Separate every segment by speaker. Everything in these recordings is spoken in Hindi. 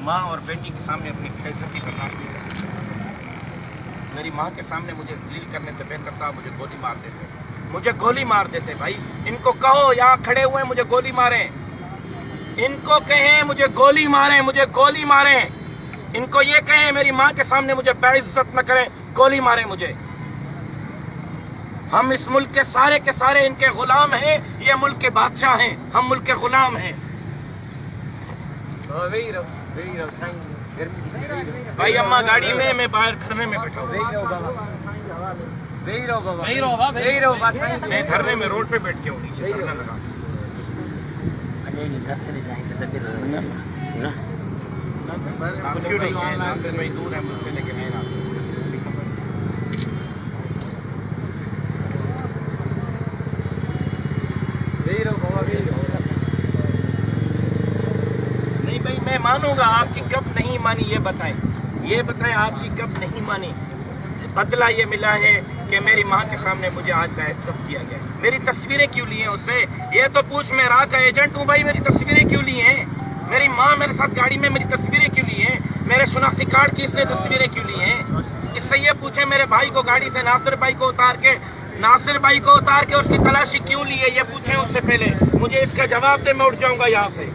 Speaker 1: माँ और बेटी के सामने अपनी बेइज्जती बर्दाश्त नहीं कर सकता। मेरी माँ के सामने मुझे जलील करने से बेहतर था मुझे गोली मार देते, मुझे गोली मार देते। भाई इनको कहो यहाँ खड़े हुए मुझे गोली मारें, इनको कहें मुझे गोली मारें, मुझे गोली मारें। इनको ये कहें मेरी माँ के सामने मुझे बेइज्जत न करें, गोली मारें मुझे। हम इस मुल्क के सारे इनके गुलाम हैं, ये मुल्क के बादशाह हैं, हम मुल्क के गुलाम हैं। भाई अम्मा गाड़ी में, मैं बाहर धरने में बैठा हूँ। मैं धरने में रोड पे बैठ के हूँ, नीचे धरना लगा। क्यों नहीं है? नासिर भाई दूर है मुझसे, लेकिन है नासिर। नहीं भाई मैं मानूंगा, आपकी कब नहीं मानी ये बताएं, ये बताएं आपकी कब नहीं मानी। बदला ये मिला है कि मेरी माँ के सामने मुझे आज बेइज्जत किया गया। मेरी तस्वीरें क्यों ली हैं उससे? ये तो पूछ, मैं रात का एजेंट हूँ भाई, मेरी तस्वीरें क्यों ली हैं? मेरी माँ मेरे साथ गाड़ी में, मेरी तस्वीरें क्यों ली हैं? मेरे शनाख्ती कार्ड की इसने तस्वीरें क्यों ली हैं? इससे ये पूछे मेरे भाई को गाड़ी से, नासिर भाई को उतार के उसकी तलाशी क्यों ली है, ये पूछे उससे पहले। मुझे इसका जवाब दे, मैं उठ जाऊंगा यहाँ से।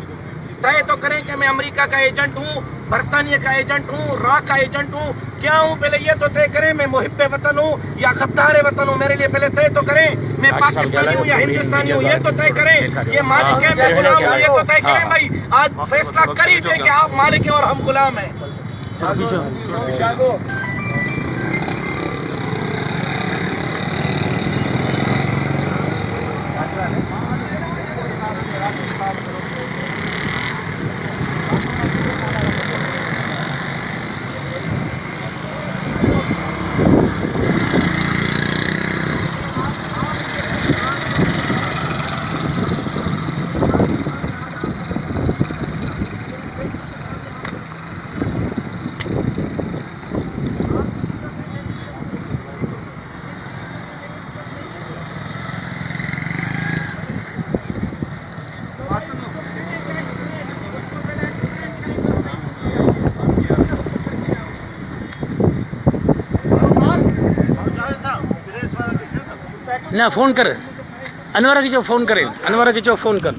Speaker 1: तय तो करें कि मैं अमेरिका का एजेंट हूँ, बरतानिया का एजेंट हूँ, रा का एजेंट हूँ, क्या हूँ? पहले ये तो तय करें मैं मुहिब्बे वतन हूँ या गद्दार वतन हूँ। मेरे लिए पहले तय तो करें मैं पाकिस्तानी हूँ या हिंदुस्तानी हूँ, ये तो तय करें। ये मालिक है मैं गुलाम हूँ, ये तो तय करें भाई। आज फैसला कर ही दे कि आप मालिक हैं और हम गुलाम हैं।
Speaker 2: ना फोन कर अनवरा की जो फोन करें, अनवरा की जो फोन कर।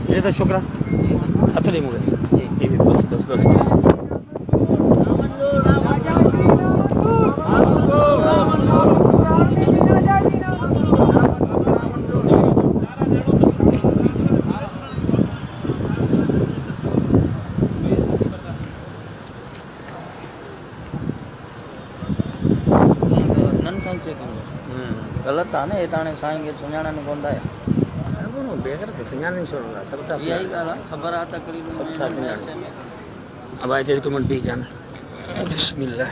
Speaker 2: ये तो शुक्र अतली मुझे बस बस बस बस
Speaker 3: गलत था ना ये ताने साएंगे सुनाना न कोंदा है
Speaker 2: वो बेगर के सुनाना नहीं छोड़ना सब था
Speaker 3: यही गाला खबर आता करीब
Speaker 2: सब था सुनाना। अब आए थे कमेंट भी जाना। बिस्मिल्लाह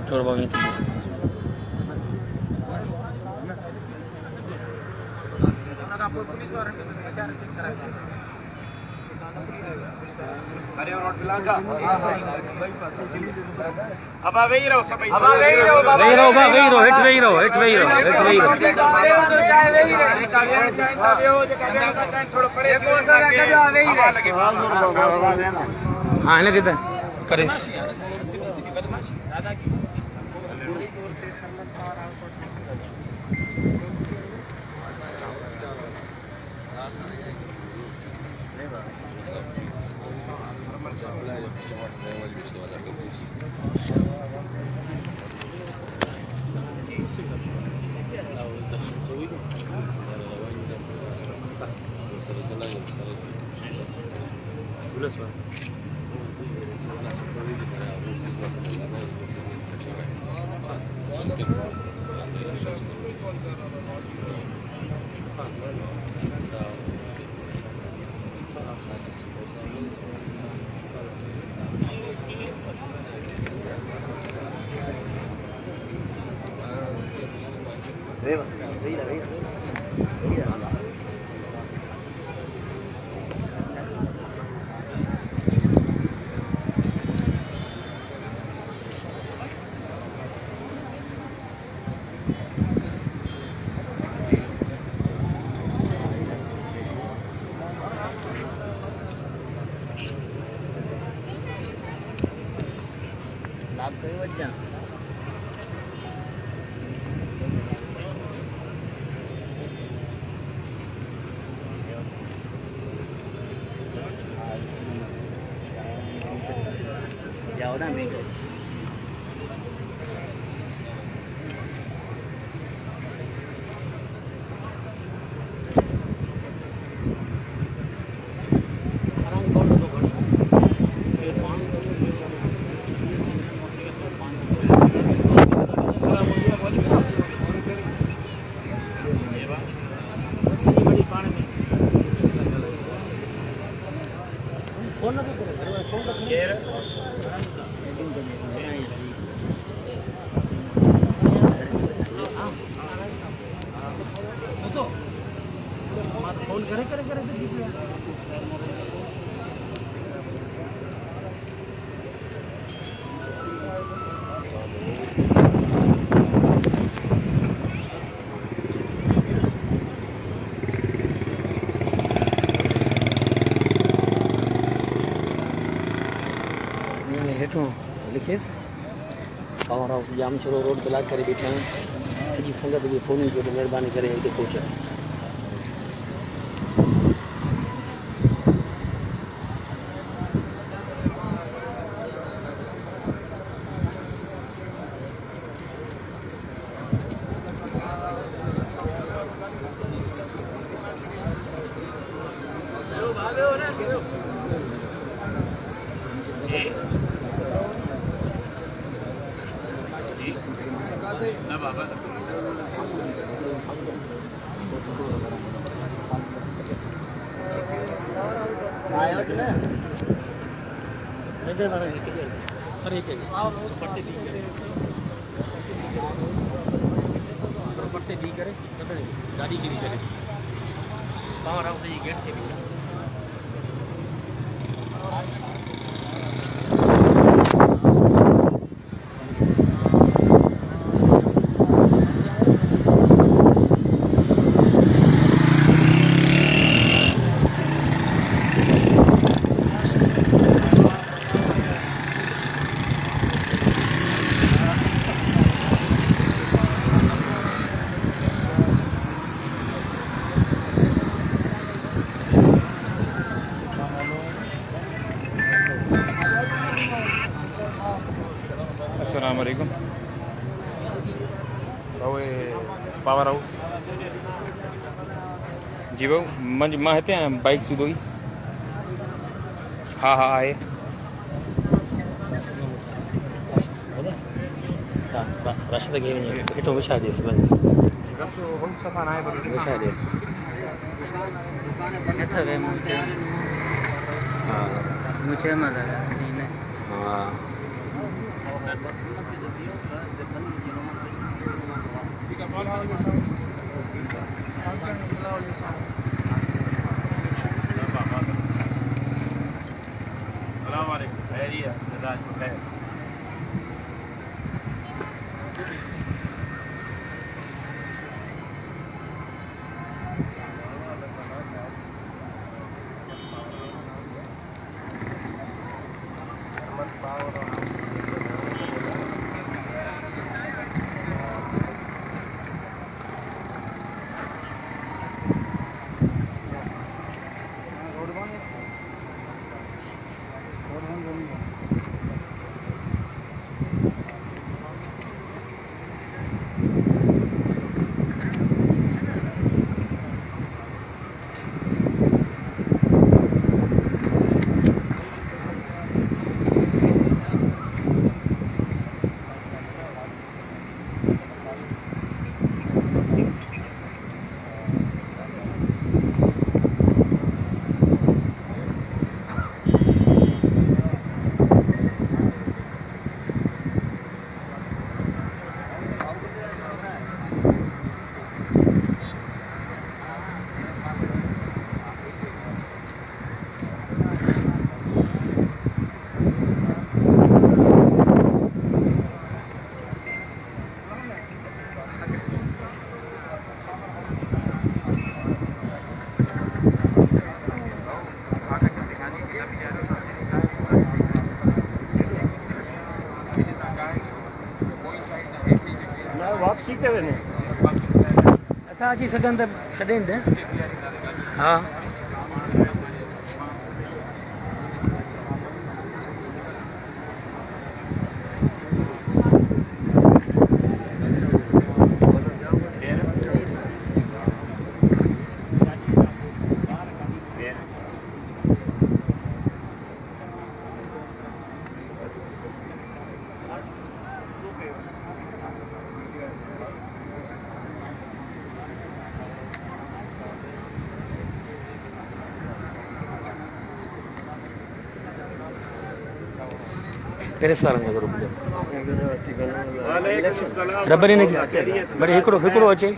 Speaker 2: छोड़ बागी
Speaker 1: अब वही रहो सब,
Speaker 2: हाँ ना कितना करे
Speaker 3: रात को ही बज जा जाओ ना बेटा लिखे पावर हाउस जाम छोड़ो रोड ब्लॉक करे बीठा आहियूं सॼी संगत खे फ़ोन कयो त महिरबानी करे हिते पहुचो गाड़ी की भी करे पावर हाउस जी गेट के भी
Speaker 4: अस्सलामुअलैकुम पावर हाउस जी भाऊ मंज मां हिते आहियां बाइक सूदो ई हा आहे
Speaker 2: राशिद खे हितो विछाए ॾेसि वञ विछाए ॾेसि हा
Speaker 1: वापसी ते वञे
Speaker 2: असां अची सघनि त छॾे ॾे हा प्रेस वारनि खे ज़रूरु ॿुधायो रबरी न वरी हिकिड़ो अचे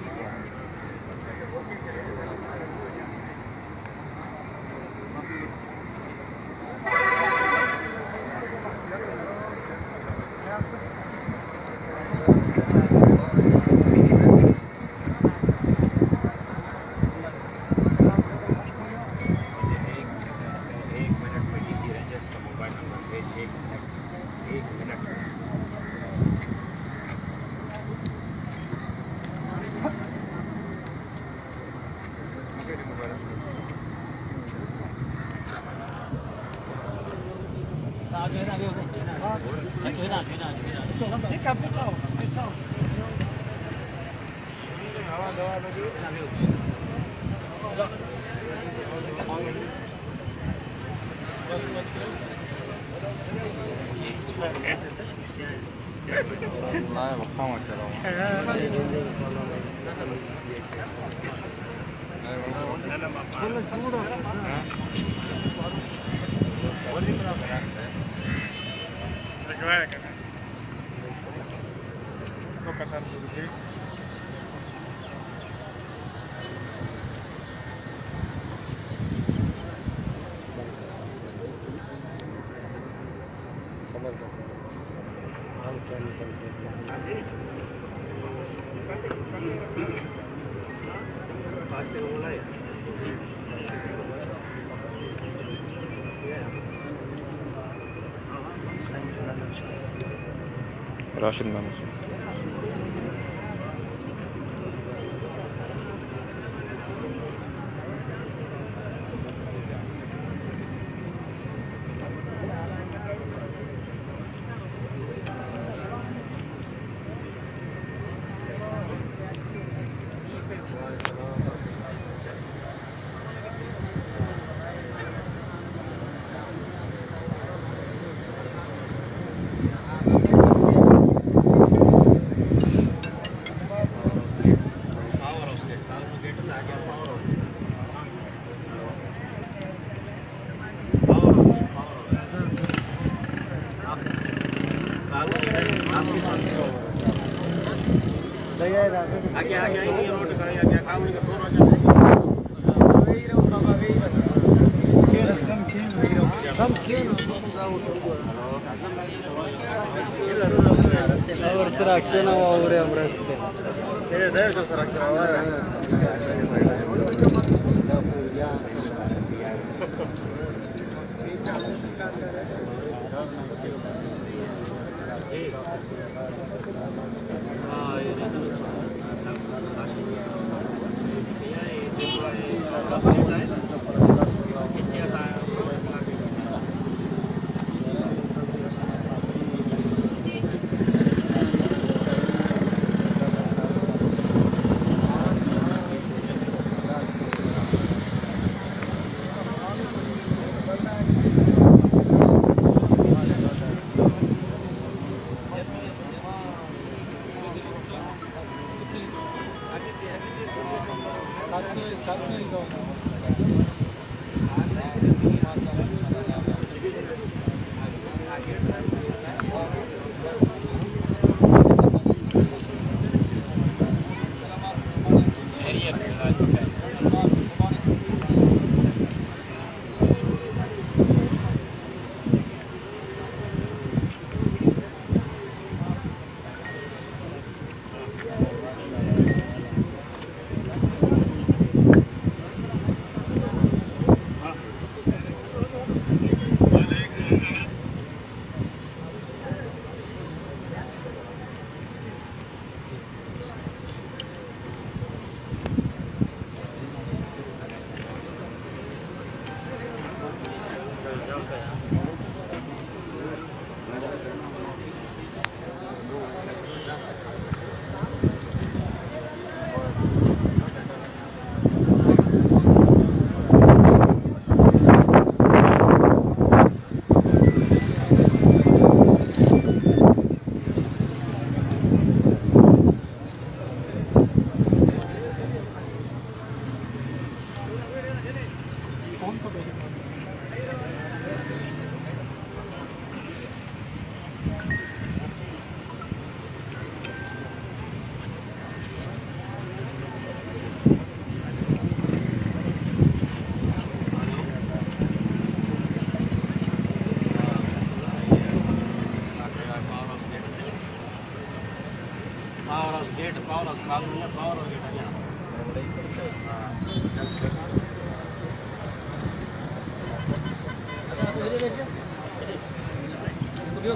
Speaker 4: राशिद महमूद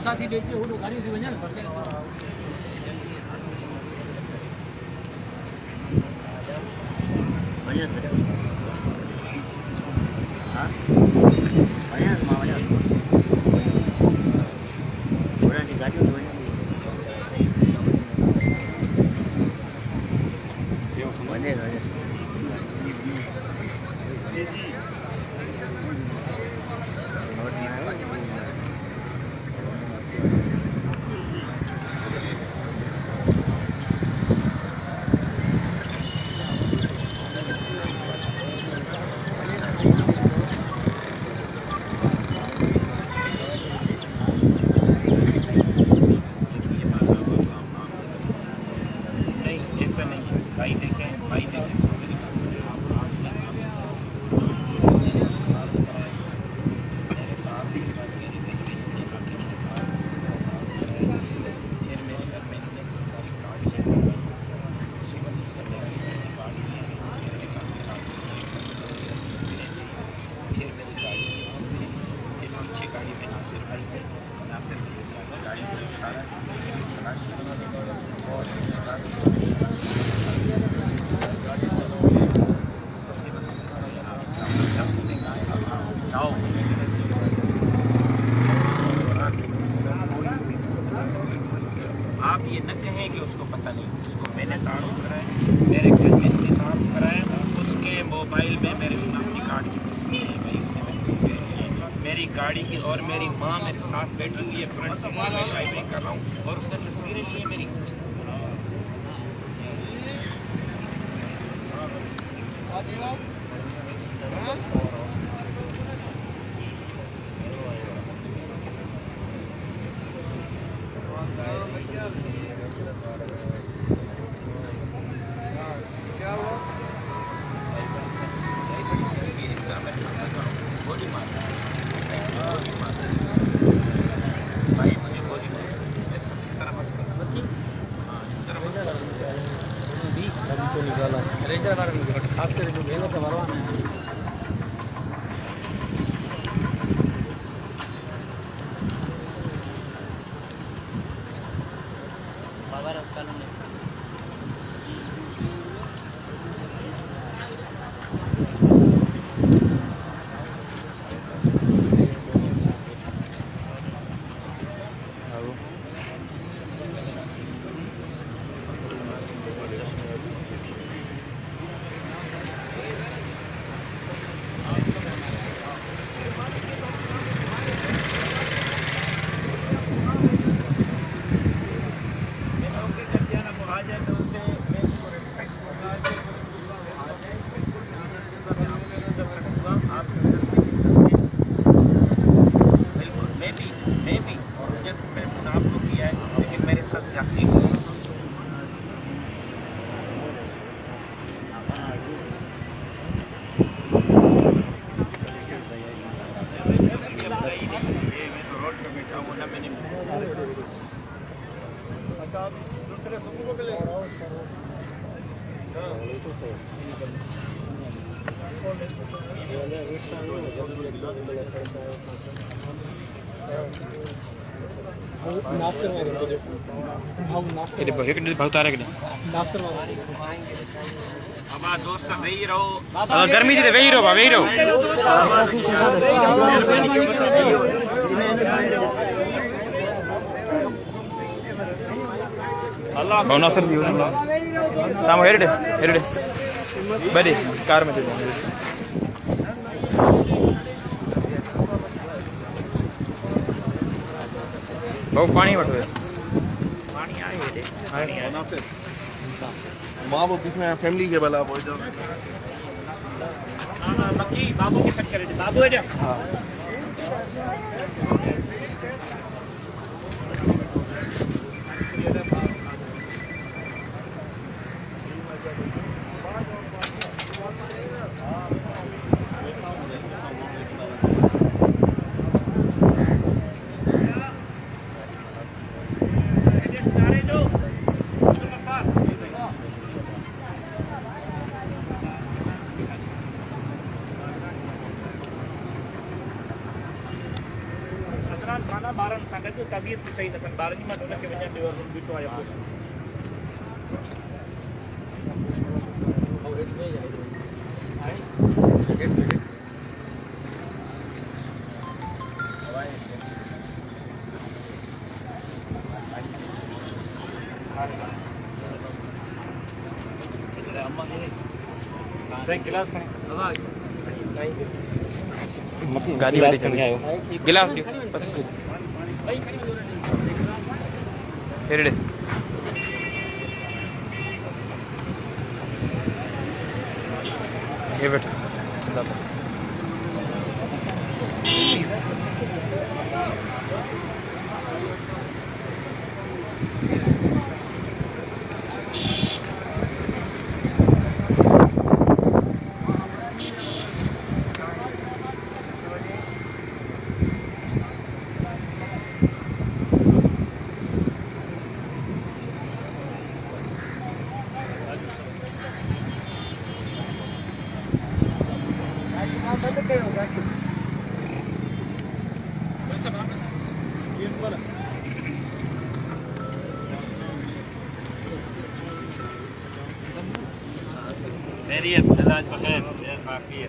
Speaker 2: साथी बेचे वो गाड़ी थी वजन
Speaker 1: आप ये न कहें कि उसको पता नहीं, उसको मैंने तारुफ कराया, मेरे घर में तारुफ कराया, उसके मोबाइल में मेरे शनाख्ती कार्ड की तस्वीर है, भाई उसे मैंने तस्वीर ली, मेरी गाड़ी की, और मेरी माँ मेरे साथ बैठी हुई है, फ्रंट से मैं ड्राइविंग कर रहा हूँ और उसने तस्वीरें ली है मेरी।
Speaker 2: गर्मी थी वही रहो नासिर भी शाम हेरडे बड़ी कार में बहु पानी वठो पानी आए
Speaker 5: माँ वो बीच में फैमिली के बला पहुंच जाओ
Speaker 1: ना बाकी बाबू के सेट करे बाबू है जा तबीयत सही न थन ॿारनि जी मां हुनखे वञा ॾियो बीठो आहियां सही गिलास
Speaker 4: गाड़ी वाले चल गए गिलास दियो बस हेरे ये बैठ खैरियत इलाज बखैर काफी है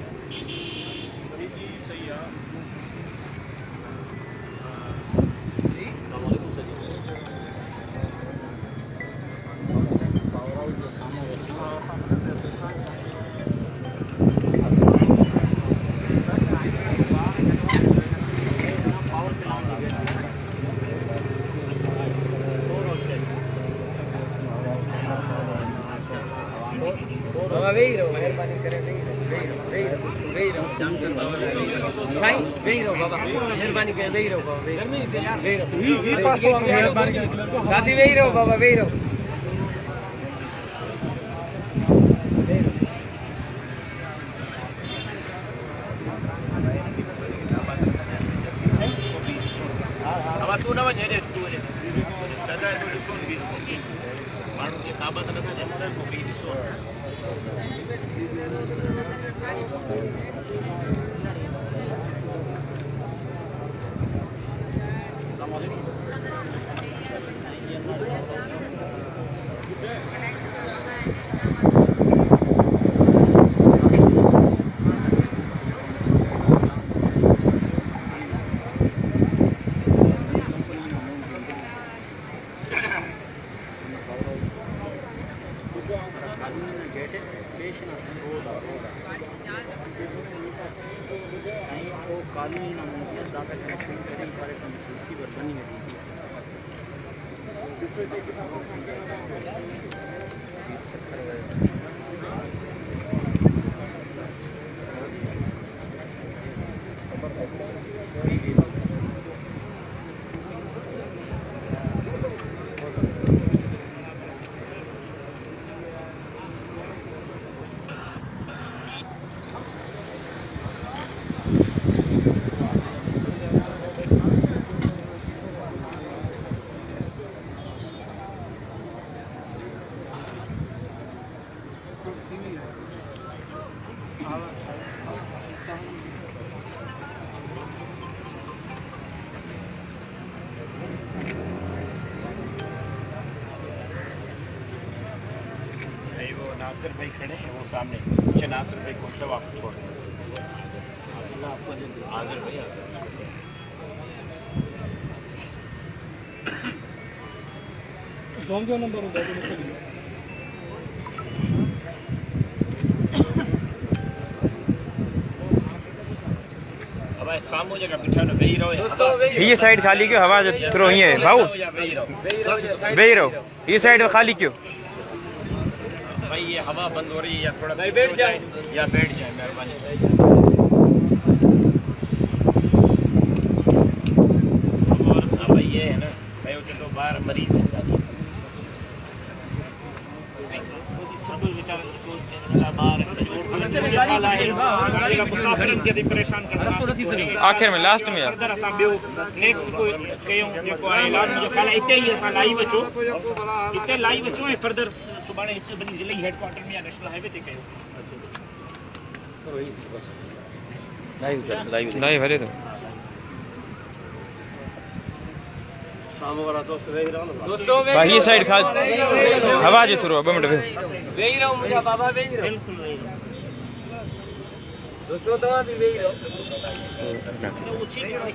Speaker 4: तू न वञे रे तू वञे दादा को ॾिसो बि माण्हू खे काबा त नथा ॾियनि को बि ॾिसो नासिर भाई खड़े हैं वो सामने पीछे नासिर भाई को जब आप छोड़ आज़िर भाई
Speaker 6: जो नंबर होगा
Speaker 1: अब सामू जगह बिठा न वेही रहो
Speaker 4: ये साइड खाली क्यों हवा थ्रो ही है भाऊ वेही रहो ये साइड खाली क्यों
Speaker 1: भाई ये हवा बंद हो रही है या थोड़ा बैठ जाए या बैठ जाए मेहरबानी और भाई ये है ना भाई वो चलो बाहर मरीज है
Speaker 4: आखिर में लास्ट में
Speaker 1: नेक्स्ट को कयूं जेको आहे इलाज जो काल इते ही असां लाइव अचो इते लाइव अचो ऐं फर्दर सुभाणे हिते बनी ज़िले हेडक्वार्टर में या नेशनल हाईवे ते कयो
Speaker 4: लाइव भरे तो
Speaker 2: भाई ये साइड खा हवा जे थोरो 2 मिनट
Speaker 3: वेही रहो मुंहिंजा बाबा वेही रहो दोस्तों तव्हां बि वेही रहो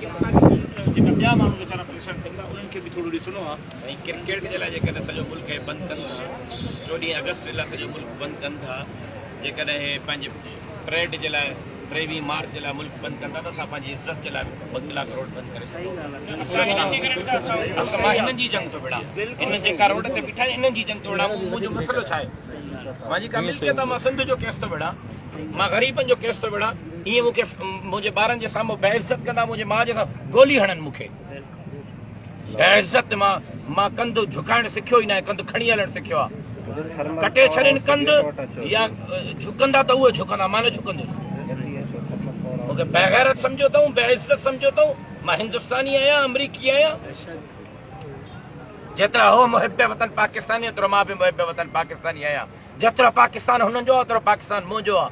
Speaker 4: जेका ॿिया माण्हू वीचारा परेशान कंदा उन्हनि खे बि थोरो ॾिसणो आहे ऐं क्रिकेट जे लाइ जेकॾहिं सॼो मुल्क खे बंदि कनि था 14 अगस्त जे लाइ सॼो मुल्क बंदि कनि था जेकॾहिं पंहिंजे ट्रेड जे लाइ 23 मार्च जे लाइ मुल्क बंदि कंदा त असां पंहिंजी इज़त जे लाइ 2 लाख करोड़ बंदि करे सघूं मां हिननि जी जंग थो विड़ा हिन जेका रोड ते बीठा आहिनि हिननि जी जंग थो विड़ा मुंहिंजो मसइलो छा आहे मां जेका मिल्कियत आहे मां सिंध जो केस थो विड़ा मां ग़रीबनि जो केस थो विड़ा ईअं मूंखे मुंहिंजे ॿारनि जे साम्हूं बेइज़त कंदा मुंहिंजे माउ जे साम्हूं गोली हणनि मूंखे बेइज़त मां कंधु झुकाइणु सिखियो ई न आहे कंधु खणी हलणु सिखियो आहे कटे छॾनि कंधु या झुकंदा त उहे झुकंदा मां न झुकंदुसि मूंखे बेग़ैरत सम्झो अथऊं बेइज़त सम्झो अथऊं मां हिंदुस्तानी आहियां अमरीकी आहियां जेतिरा हो मुहिब वतन पाकिस्तानी एतिरो मां बि मुहिब वतन पाकिस्तानी आहियां जेतिरो पाकिस्तान हुननि जो आहे ओतिरो पाकिस्तान मुंहिंजो आहे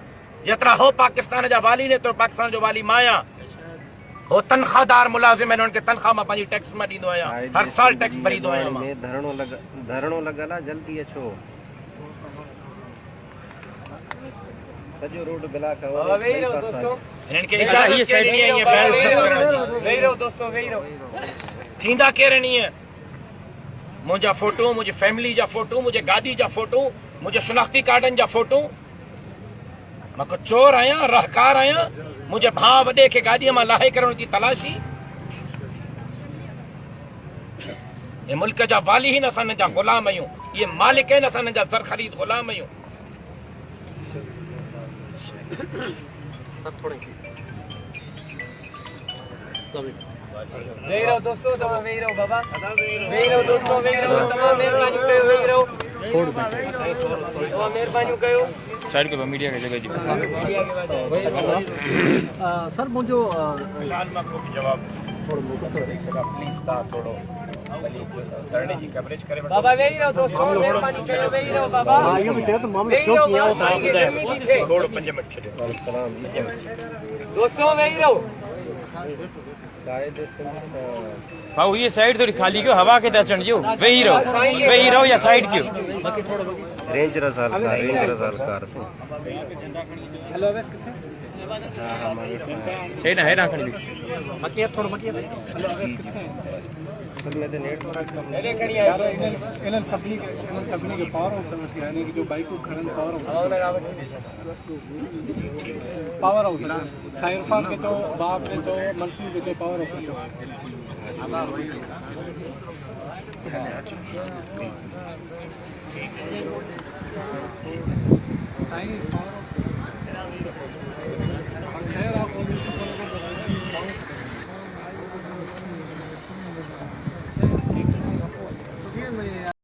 Speaker 4: जेतिरा हो पाकिस्तान जा वाली ने एतिरो पाकिस्तान जो वाली मां आहियां हो तनख़्वाहदार मुलाज़िम आहिनि उन्हनि खे तनख़्वाह मां पंहिंजी टैक्स मां ॾींदो आहियां हर साल टैक्स भरींदो आहियां मां
Speaker 6: धरणो लॻल आहे जल्दी अचो सॼो रोड ब्लॉक आहे
Speaker 3: वेही रहो दोस्तों
Speaker 1: हिननि खे इजाज़त ॾियणी आहे ईअं बेइज़त करण जी
Speaker 3: वेही रहो दोस्तों वेही रहो
Speaker 1: थींदा केरु आहिनि ईअं मुंहिंजा फोटो मुंहिंजी फैमिली जा फोटो मुंहिंजे गाॾी जा फोटो मुंहिंजे शनाख़्ती कार्डनि जा फोटो मां को चोर आहियां रहकार आहियां मुंहिंजे भाउ वॾे खे गाॾीअ मां लाहे करे उनजी तलाशी हे मुल्क जा वाली आहिनि असां हिननि जा ग़ुलाम आहियूं इहे मालिक आहिनि असां हिननि जा ज़र ख़रीद ग़ुलाम आहियूं
Speaker 3: वेही रहो दोस्तों तव्हां वेही रहो बाबा वेही रहो दोस्तों वेही रहो तव्हां महिरबानी कयो वेही रहो तव्हां महिरबानी कयो
Speaker 2: साइड के मीडिया की जगह जी
Speaker 3: सर मुंहिंजो
Speaker 1: फिलहाल मां को बि जवाब प्लीज़ तव्हां थोरो धरणे जी कवरेज करे वठो
Speaker 3: बाबा वेही रहो दोस्तों महिरबानी कयो वेही रहो बाबा वेही रहो
Speaker 1: थोरो 5 मिनट छॾियो
Speaker 3: दोस्तों वेही रहो
Speaker 2: भाऊ ये साइड थोड़ी खाली क्यों हवा के अचण जो वेही रहो या साइड क्यों
Speaker 6: रेंज रज़ाकार से
Speaker 3: हेलो अवैस किथे
Speaker 2: है ना खड़ी
Speaker 3: मकिया थोड़ो मकिया
Speaker 6: असल में तो नेट
Speaker 3: ले खड़ी यार
Speaker 7: इन्हनि सभिनी खे पावर हाउस समझ के यानी कि जो बाइक खणनि पावर हाउस साइरफान के तो बाप ने तो मंसूर के तो powerhouse Sai power house